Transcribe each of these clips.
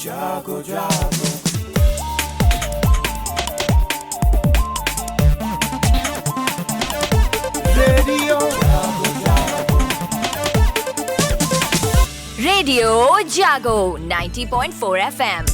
जागो जागो रेडियो जागो जागो रेडियो जागो 90.4 FM।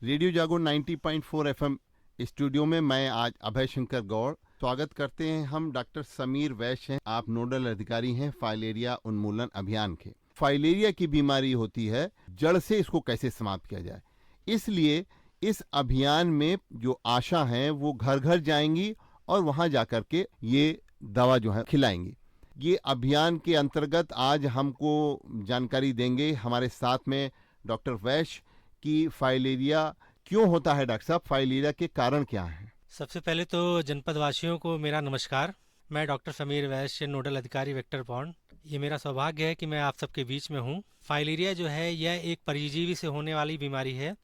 रेडियो जागो 90.4 एफएम स्टूडियो में मैं आज अभय शंकर गौड़ स्वागत करते हैं। हम डॉक्टर समीर वैश्य हैं, आप नोडल अधिकारी हैं फाइलेरिया उन्मूलन अभियान के। फाइलेरिया की बीमारी होती है, जड़ से इसको कैसे समाप्त किया जाए, इसलिए इस अभियान में जो आशा हैं वो घर घर जाएंगी और वहां जाकर के ये दवा जो है खिलाएंगी। ये अभियान के अंतर्गत आज हमको जानकारी देंगे हमारे साथ में डॉक्टर वैश्य कि फाइलेरिया क्यों होता है। डॉक्टर साहब, फाइलेरिया के कारण क्या हैं? सबसे पहले तो जनपद वासियों को मेरा नमस्कार। मैं डॉक्टर समीर वैश्य, नोडल अधिकारी वेक्टर बॉन्ड। ये मेरा सौभाग्य है कि मैं आप सबके बीच में हूँ। फाइलेरिया जो है यह एक परजीवी से होने वाली बीमारी है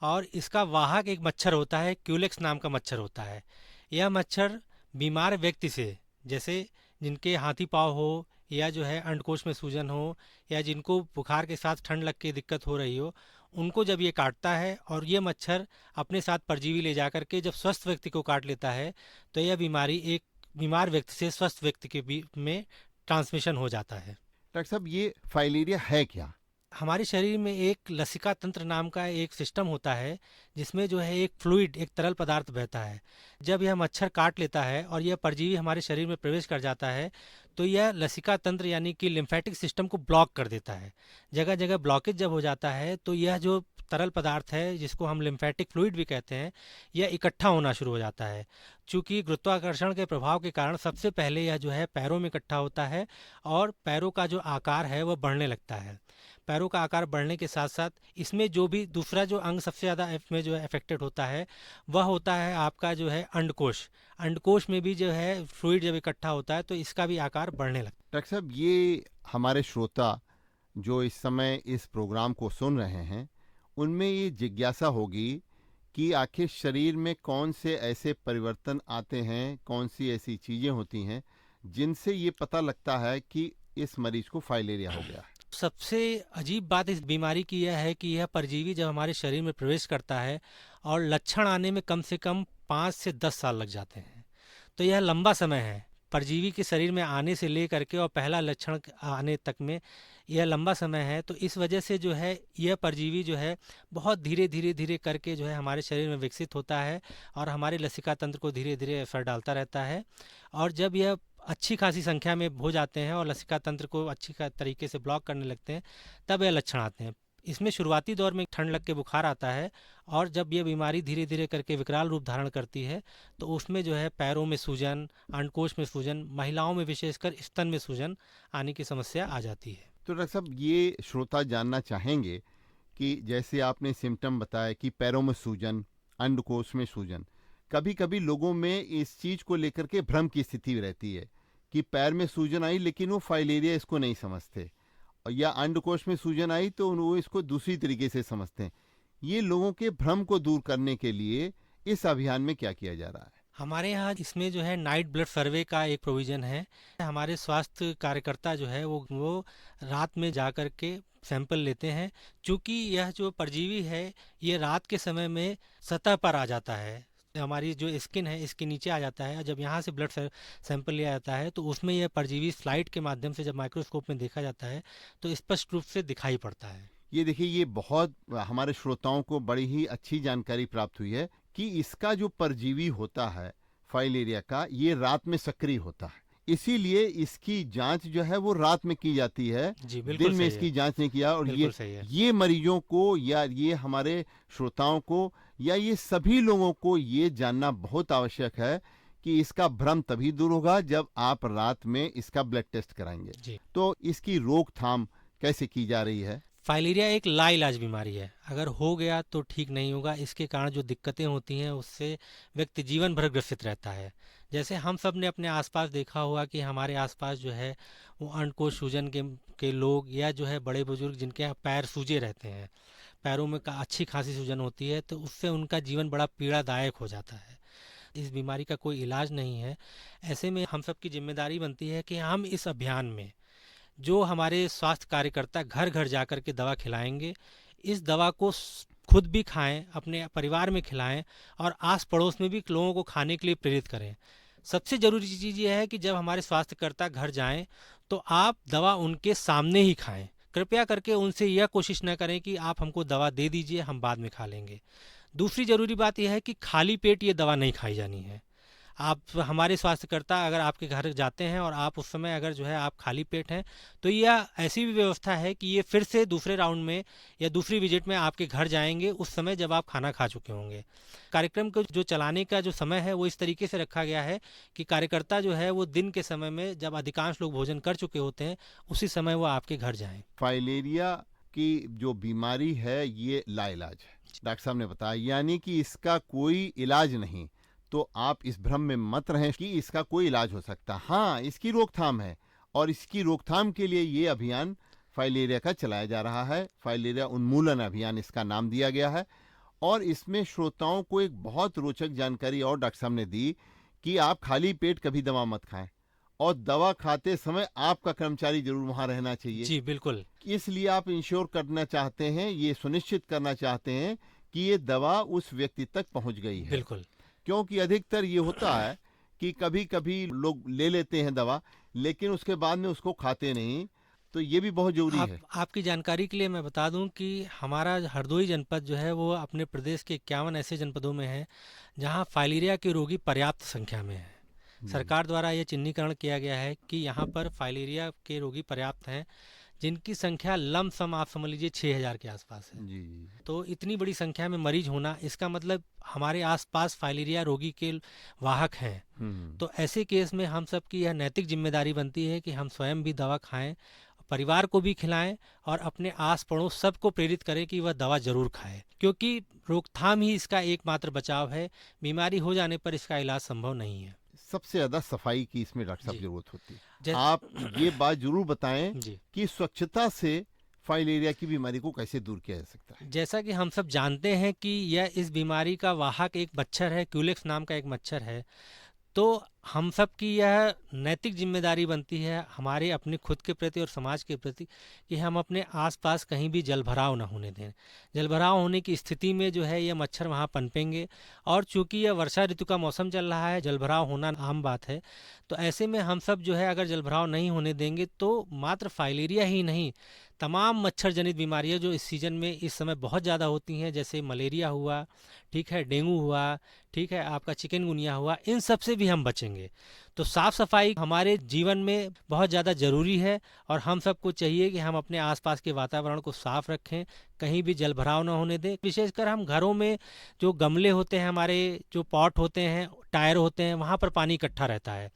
और इसका वाहक एक मच्छर होता है, क्यूलेक्स नाम का मच्छर होता है। यह मच्छर बीमार व्यक्ति से, जैसे जिनके हाथी पाँव हो या जो है अंडकोश में सूजन हो या जिनको बुखार के साथ ठंड लग के दिक्कत हो रही हो, उनको जब ये काटता है और ये मच्छर अपने साथ परजीवी ले जाकर के जब स्वस्थ व्यक्ति को काट लेता है तो यह बीमारी एक बीमार व्यक्ति से स्वस्थ व्यक्ति के बीच में ट्रांसमिशन हो जाता है। डॉक्टर साहब, ये फाइलेरिया है क्या? हमारे शरीर में एक लसिका तंत्र नाम का एक सिस्टम होता है जिसमें जो है एक फ्लूइड, एक तरल पदार्थ बहता है। जब यह मच्छर काट लेता है और यह परजीवी हमारे शरीर में प्रवेश कर जाता है तो यह लसिका तंत्र यानी कि लिम्फेटिक सिस्टम को ब्लॉक कर देता है। जगह जगह ब्लॉकेज जब हो जाता है तो यह जो तरल पदार्थ है जिसको हम लिम्फेटिक फ्लूइड भी कहते हैं, यह इकट्ठा होना शुरू हो जाता है। चूँकि गुरुत्वाकर्षण के प्रभाव के कारण सबसे पहले यह जो है पैरों में इकट्ठा होता है और पैरों का जो आकार है वह बढ़ने लगता है। पैरों का आकार बढ़ने के साथ साथ इसमें जो भी दूसरा जो अंग सबसे ज़्यादा में जो है अफेक्टेड होता है वह होता है आपका जो है अंडकोश। अंडकोश में भी जो है फ्लूइड जब इकट्ठा होता है तो इसका भी आकार बढ़ने लगता है। डॉक्टर साहब, ये हमारे श्रोता जो इस समय इस प्रोग्राम को सुन रहे हैं उनमें ये जिज्ञासा होगी कि आखिर शरीर में कौन से ऐसे परिवर्तन आते हैं, कौन सी ऐसी चीज़ें होती हैं जिनसे ये पता लगता है कि इस मरीज को फाइलेरिया हो गया है। सबसे अजीब बात इस बीमारी की यह है कि यह परजीवी जब हमारे शरीर में प्रवेश करता है और लक्षण आने में कम से कम 5 से 10 साल लग जाते हैं, तो यह लंबा समय है। परजीवी के शरीर में आने से ले करके और पहला लक्षण आने तक में यह लंबा समय है। तो इस वजह से जो है यह परजीवी जो है बहुत धीरे धीरे धीरे करके जो है हमारे शरीर में विकसित होता है और हमारे लसिका तंत्र को धीरे धीरे असर डालता रहता है। और जब यह अच्छी खासी संख्या में हो जाते हैं और लसिका तंत्र को अच्छी तरीके से ब्लॉक करने लगते हैं तब यह लक्षण आते हैं। इसमें शुरुआती दौर में ठंड लग के बुखार आता है और जब ये बीमारी धीरे धीरे करके विकराल रूप धारण करती है तो उसमें जो है पैरों में सूजन, अंडकोश में सूजन, महिलाओं में विशेषकर स्तन में सूजन आने की समस्या आ जाती है। तो डॉक्टर साहब, ये श्रोता जानना चाहेंगे कि जैसे आपने सिम्टम बताया कि पैरों में सूजन, अंडकोश में सूजन, कभी कभी लोगों में इस चीज़ को लेकर के भ्रम की स्थिति रहती है कि पैर में सूजन आई लेकिन वो फाइलेरिया इसको नहीं समझते, या अंडकोश में सूजन आई तो वो इसको दूसरी तरीके से समझते हैं। ये लोगों के भ्रम को दूर करने के लिए इस अभियान में क्या किया जा रहा है? हमारे यहाँ इसमें जो है नाइट ब्लड सर्वे का एक प्रोविज़न है। हमारे स्वास्थ्य कार्यकर्ता जो है वो रात में जा कर के सैंपल लेते हैं। चूँकि यह जो परजीवी है ये रात के समय में सतह पर आ जाता है, हमारी जो स्किन है इसके नीचे आ जाता है। जब यहाँ से ब्लड सैंपल लिया जाता है तो उसमें यह परजीवी स्लाइड के माध्यम से जब माइक्रोस्कोप में देखा जाता है तो स्पष्ट रूप से दिखाई पड़ता है। ये देखिए, ये बहुत हमारे श्रोताओं को बड़ी ही अच्छी जानकारी प्राप्त हुई है कि इसका जो परजीवी होता है फाइलेरिया का, ये रात में सक्रिय होता है, इसीलिए इसकी जांच जो है वो रात में की जाती है। जी बिल्कुल दिन में इसकी जांच नहीं किया। और ये मरीजों को या ये हमारे श्रोताओं को या ये सभी लोगों को ये जानना बहुत आवश्यक है कि इसका भ्रम तभी दूर होगा जब आप रात में इसका ब्लड टेस्ट कराएंगे। तो इसकी रोकथाम कैसे की जा रही है? फाइलेरिया एक लाइलाज बीमारी है, अगर हो गया तो ठीक नहीं होगा। इसके कारण जो दिक्कतें होती हैं उससे व्यक्ति जीवन भर ग्रसित रहता है। जैसे हम सब ने अपने आसपास देखा होगा कि हमारे आसपास जो है वो अंडकोश सूजन के लोग या जो है बड़े बुजुर्ग जिनके पैर सूजे रहते हैं, पैरों में अच्छी खासी सूजन होती है, तो उससे उनका जीवन बड़ा पीड़ादायक हो जाता है। इस बीमारी का कोई इलाज नहीं है। ऐसे में हम सब की जिम्मेदारी बनती है कि हम इस अभियान में जो हमारे स्वास्थ्य कार्यकर्ता घर घर जा कर के दवा खिलाएंगे। इस दवा को खुद भी खाएं, अपने परिवार में खिलाएं और आस पड़ोस में भी लोगों को खाने के लिए प्रेरित करें। सबसे ज़रूरी चीज़ ये है कि जब हमारे स्वास्थ्यकर्ता घर जाएं तो आप दवा उनके सामने ही खाएं। कृपया करके उनसे यह कोशिश न करें कि आप हमको दवा दे दीजिए, हम बाद में खा लेंगे। दूसरी ज़रूरी बात यह है कि खाली पेट ये दवा नहीं खाई जानी है। आप हमारे स्वास्थ्यकर्ता अगर आपके घर जाते हैं और आप उस समय अगर जो है आप खाली पेट हैं, तो यह ऐसी भी व्यवस्था है कि ये फिर से दूसरे राउंड में या दूसरी विजिट में आपके घर जाएंगे उस समय जब आप खाना खा चुके होंगे। कार्यक्रम को जो चलाने का जो समय है वो इस तरीके से रखा गया है कि कार्यकर्ता जो है वो दिन के समय में जब अधिकांश लोग भोजन कर चुके होते हैं उसी समय वो आपके घर जाएं। फाइलेरिया की जो बीमारी है ये लाइलाज है, डॉक्टर साहब ने बताया, यानी कि इसका कोई इलाज नहीं। तो आप इस भ्रम में मत रहें कि इसका कोई इलाज हो सकता। हाँ, इसकी रोकथाम है और इसकी रोकथाम के लिए ये अभियान फाइलेरिया का चलाया जा रहा है। फाइलेरिया उन्मूलन अभियान इसका नाम दिया गया है। और इसमें श्रोताओं को एक बहुत रोचक जानकारी और डॉक्टर साहब ने दी कि आप खाली पेट कभी दवा मत खाएं और दवा खाते समय आपका कर्मचारी जरूर वहां रहना चाहिए। जी बिल्कुल। इसलिए आप इंश्योर करना चाहते हैं, ये सुनिश्चित करना चाहते हैं कि ये दवा उस व्यक्ति तक पहुंच गई है। बिल्कुल। क्योंकि अधिकतर ये होता है कि कभी कभी लोग ले लेते हैं दवा लेकिन उसके बाद में उसको खाते नहीं, तो ये भी बहुत जरूरी है। आपकी जानकारी के लिए मैं बता दूं कि हमारा हरदोई जनपद जो है वो अपने प्रदेश के 51 ऐसे जनपदों में है जहां फाइलेरिया के रोगी पर्याप्त संख्या में है। सरकार द्वारा ये चिन्हीकरण किया गया है कि यहाँ पर फाइलेरिया के रोगी पर्याप्त हैं, जिनकी संख्या लमसम आप समझ लीजिए 6000 के आसपास है। जी। तो इतनी बड़ी संख्या में मरीज होना, इसका मतलब हमारे आसपास फाइलेरिया रोगी के वाहक हैं। तो ऐसे केस में हम सब की यह नैतिक जिम्मेदारी बनती है कि हम स्वयं भी दवा खाएं, परिवार को भी खिलाएं और अपने आस पड़ोस सबको प्रेरित करें कि वह दवा जरूर खाए, क्योंकि रोकथाम ही इसका एकमात्र बचाव है। बीमारी हो जाने पर इसका इलाज संभव नहीं है। सबसे ज्यादा सफाई की इसमें डॉक्टर साहब जरूरत होती है। जै- आप ये बात जरूर बताएं जी। कि स्वच्छता से फाइलेरिया की बीमारी को कैसे दूर किया जा सकता है। जैसा कि हम सब जानते हैं कि यह इस बीमारी का वाहक एक मच्छर है, क्यूलेक्स नाम का एक मच्छर है। तो हम सब की यह नैतिक जिम्मेदारी बनती है हमारे अपने खुद के प्रति और समाज के प्रति कि हम अपने आसपास कहीं भी जलभराव न होने दें। जलभराव होने की स्थिति में जो है ये मच्छर वहाँ पनपेंगे, और चूंकि यह वर्षा ऋतु का मौसम चल रहा है, जलभराव होना आम बात है। तो ऐसे में हम सब जो है अगर जलभराव नहीं होने देंगे तो मात्र फाइलेरिया ही नहीं, तमाम मच्छर जनित बीमारियां जो इस सीजन में इस समय बहुत ज़्यादा होती हैं, जैसे मलेरिया हुआ, ठीक है, डेंगू हुआ, ठीक है, आपका चिकनगुनिया हुआ, इन सब से भी हम बचेंगे। तो साफ सफाई हमारे जीवन में बहुत ज़्यादा ज़रूरी है और हम सबको चाहिए कि हम अपने आसपास के वातावरण को साफ रखें, कहीं भी जलभराव न होने दें। विशेषकर हम घरों में जो गमले होते हैं, हमारे जो पॉट होते हैं, टायर होते हैं, वहाँ पर पानी इकट्ठा रहता है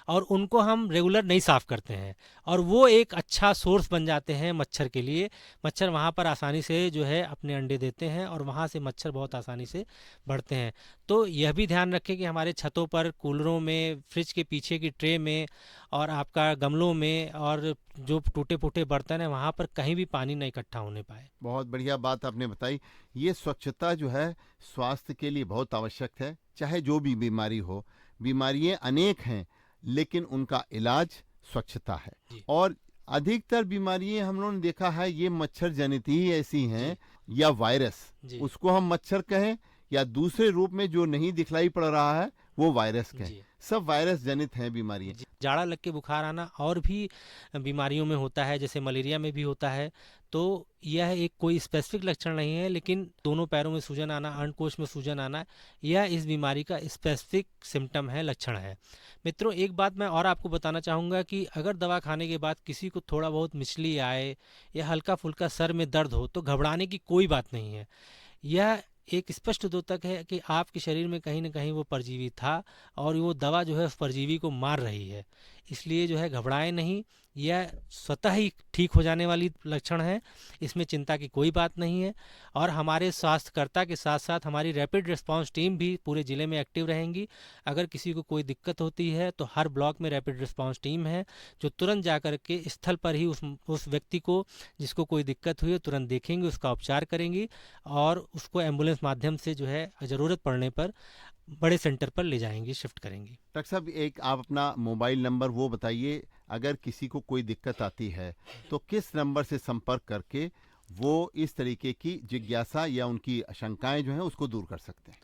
और उनको हम रेगुलर नहीं साफ़ करते हैं और वो एक अच्छा सोर्स बन जाते हैं मच्छर के लिए। मच्छर वहाँ पर आसानी से जो है अपने अंडे देते हैं और वहाँ से मच्छर बहुत आसानी से बढ़ते हैं। तो यह भी ध्यान रखें कि हमारे छतों पर, कूलरों में, फ्रिज के पीछे की ट्रे में और आपका गमलों में और जो टूटे फूटे बर्तन है वहाँ पर कहीं भी पानी नहीं इकट्ठा होने पाए। बहुत बढ़िया बात आपने बताई। ये स्वच्छता जो है स्वास्थ्य के लिए बहुत आवश्यक है, चाहे जो भी बीमारी हो। बीमारियां अनेक हैं लेकिन उनका इलाज स्वच्छता है। और अधिकतर बीमारियां हम लोगों ने देखा है ये मच्छर जनित ही ऐसी हैं, या वायरस, उसको हम मच्छर कहें या दूसरे रूप में जो नहीं दिखलाई पड़ रहा है वो वायरस कहें, सब वायरस जनित हैं बीमारियां। जाड़ा लग के बुखार आना और भी बीमारियों में होता है, जैसे मलेरिया में भी होता है। तो यह एक कोई स्पेसिफिक लक्षण नहीं है, लेकिन दोनों पैरों में सूजन आना, अंडकोश में सूजन आना, यह इस बीमारी का स्पेसिफिक सिम्टम है, लक्षण है। मित्रों, एक बात मैं और आपको बताना चाहूँगा कि अगर दवा खाने के बाद किसी को थोड़ा बहुत मिचली आए या हल्का फुल्का सर में दर्द हो तो घबराने की कोई बात नहीं है। यह एक स्पष्ट द्योतक है कि आपके शरीर में कहीं ना कहीं वो परजीवी था और वो दवा जो है उस परजीवी को मार रही है। इसलिए जो है घबराएं नहीं, यह स्वतः ही ठीक हो जाने वाली लक्षण है, इसमें चिंता की कोई बात नहीं है। और हमारे स्वास्थ्यकर्ता के साथ साथ हमारी रैपिड रिस्पांस टीम भी पूरे ज़िले में एक्टिव रहेंगी। अगर किसी को कोई दिक्कत होती है तो हर ब्लॉक में रैपिड रिस्पांस टीम है जो तुरंत जाकर के स्थल पर ही उस व्यक्ति को जिसको कोई दिक्कत हुई है तुरंत देखेंगे, उसका उपचार करेंगी और उसको एम्बुलेंस माध्यम से जो है ज़रूरत पड़ने पर बड़े सेंटर पर ले जाएंगी, शिफ्ट करेंगी। डॉक्टर साहब, एक आप अपना मोबाइल नंबर वो बताइए, अगर किसी को कोई दिक्कत आती है तो किस नंबर से संपर्क करके वो इस तरीके की जिज्ञासा या उनकी आशंकाएं जो हैं उसको दूर कर सकते हैं?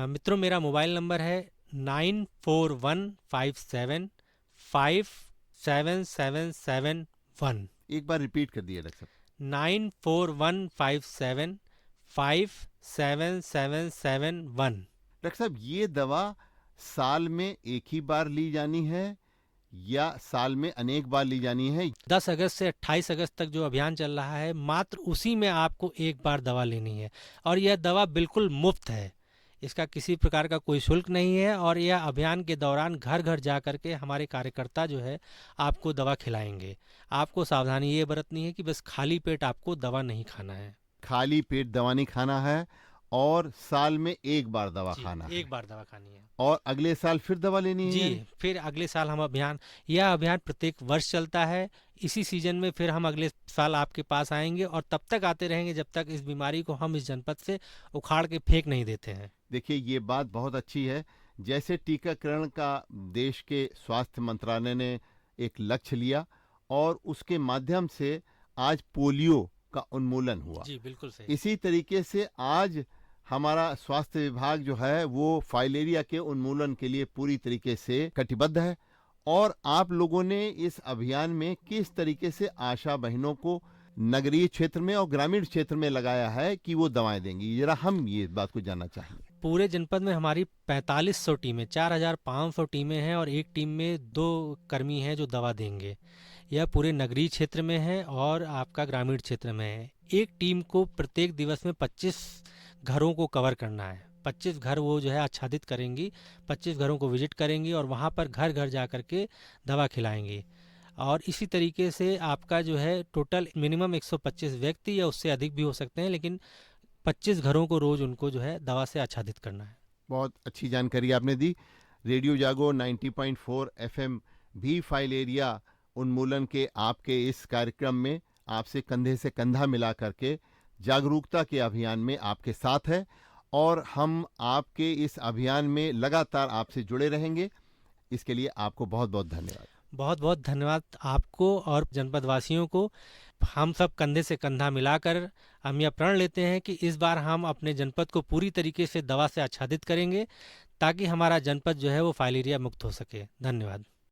मित्रों, मेरा मोबाइल नंबर है 9415757771। एक बार रिपीट कर दिए डॉक्टर साहब। 9415757771। डॉक्टर साहब, ये दवा साल में एक ही बार ली जानी है या साल में अनेक बार ली जानी है? 10 अगस्त से 28 अगस्त तक जो अभियान चल रहा है, मात्र उसी में आपको एक बार दवा लेनी है और यह दवा बिल्कुल मुफ्त है। इसका किसी प्रकार का कोई शुल्क नहीं है और यह अभियान के दौरान घर घर जा कर के हमारे कार्यकर्ता जो है आपको दवा खिलाएंगे। आपको सावधानी ये बरतनी है कि बस खाली पेट आपको दवा नहीं खाना है। खाली पेट दवा नहीं खाना है और साल में एक बार दवा जी, खाना है एक बार दवा खानी है और अगले साल फिर दवा लेनी जी। है? फिर अगले साल हम यह अभियान प्रत्येक वर्ष चलता है। इसी सीजन में फिर हम अगले साल आपके पास आएंगे और तब तक आते रहेंगे जब तक इस बीमारी को हम इस जनपद से उखाड़ के फेंक नहीं देते हैं। देखिए, ये बात बहुत अच्छी है। जैसे टीकाकरण का देश के स्वास्थ्य मंत्रालय ने एक लक्ष्य लिया और उसके माध्यम से आज पोलियो का उन्मूलन हुआ, जी बिल्कुल सही। इसी तरीके से आज हमारा स्वास्थ्य विभाग जो है वो फाइलेरिया के उन्मूलन के लिए पूरी तरीके से कटिबद्ध है। और आप लोगों ने इस अभियान में किस तरीके से आशा बहनों को नगरीय क्षेत्र में और ग्रामीण क्षेत्र में लगाया है कि वो दवाएं देंगी, जरा हम ये बात को जानना चाहेंगे। पूरे जनपद में हमारी 4500 टीमें, 4500 टीमें हैं और एक टीम में 2 कर्मी हैं जो दवा देंगे। यह पूरे नगरीय क्षेत्र में है और आपका ग्रामीण क्षेत्र में है। एक टीम को प्रत्येक दिवस में 25 घरों को कवर करना है। 25 घर वो जो है आच्छादित करेंगी, 25 घरों को विजिट करेंगी और वहाँ पर घर घर जा कर के दवा खिलाएंगी। और इसी तरीके से आपका जो है टोटल मिनिमम 125 व्यक्ति या उससे अधिक भी हो सकते हैं, लेकिन 25 घरों को रोज उनको जो है दवा से आच्छादित करना है। बहुत अच्छी जानकारी आपने दी। रेडियो जागो 90.4 FM भी फाइलेरिया उन्मूलन के आपके इस कार्यक्रम में आपसे कंधे से कंधा मिला करके जागरूकता के अभियान में आपके साथ है और हम आपके इस अभियान में लगातार आपसे जुड़े रहेंगे। इसके लिए आपको बहुत बहुत धन्यवाद। बहुत बहुत धन्यवाद आपको और जनपद वासियों को। हम सब कंधे से कंधा मिलाकर हम यह प्रण लेते हैं कि इस बार हम अपने जनपद को पूरी तरीके से दवा से आच्छादित करेंगे ताकि हमारा जनपद जो है वो फाइलेरिया मुक्त हो सके। धन्यवाद।